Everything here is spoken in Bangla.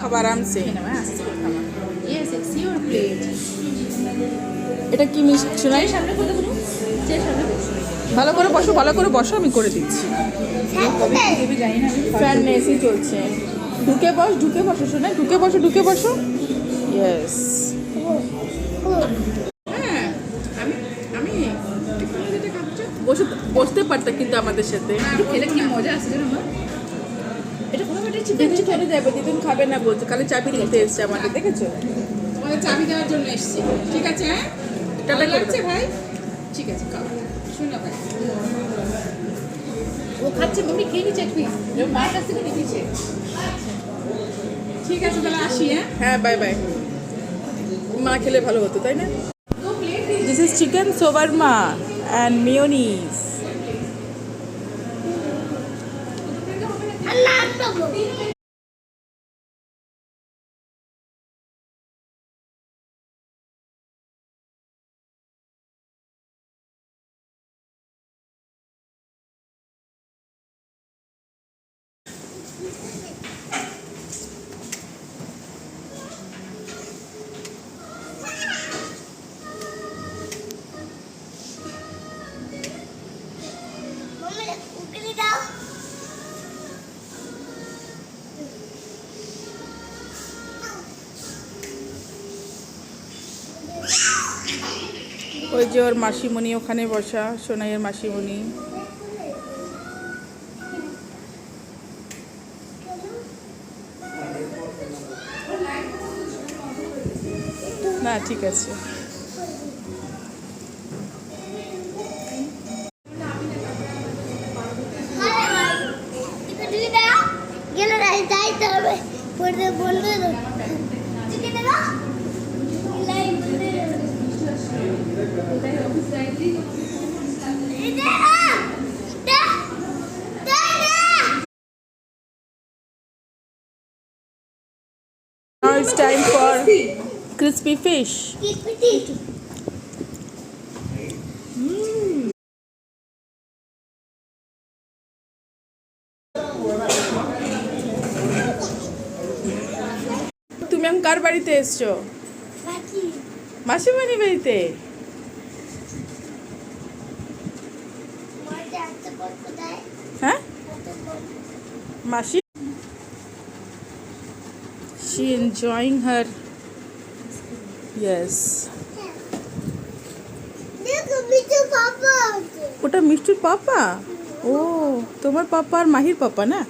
খাবার আরামসে। এটা কি মিষ্টি শোনাই? ভালো করে বসো, ভালো করে বসো, আমি করে দিচ্ছি। ফ্যান এসি চলছে। ঢুকে বসো শোনা, ঢুকে বসো। ইয়েস। হ্যাঁ, আমি বসতে পারতা কিন্তু আমাদের সাথে। খেলে কি মজা আসছে না? এটা কোনো একটা চিকেন দিদি চলে যাবে, দিদিন খাবে না বলছে, খালি চাবি দিতে এসছে আমাদের, দেখেছো? তোমাদের চাবি দেওয়ার জন্য এসেছি। ঠিক আছে, হ্যাঁ টাটা লাগছে ভাই। ঠিক আছে, খাও। শোনো ভাই, ও খাচ্ছে, মম্মি খেয়ে নিচ্ছে একটু, মার কাছ থেকে নিয়ে নিচ্ছে। ঠিক আছে, তাহলে আসি। হ্যাঁ, বাই বাই। মা খেলে ভালো হতো, তাই না? This is chicken shawarma and mayonnaise. ওই যে ওর মাসিমণি ওখানে বসা, সোনাইয়ের মাসিমণি। না, ঠিক আছে। Now it's time for crispy fish. তুমি আমি কার বাড়িতে এসছো? মাসিমণি বাড়িতে। হ্যাঁ, মাসি। She enjoying her. Yes. ওটা মিষ্টির পাপা। ও, তোমার পাপা আর মাহির পাপা না?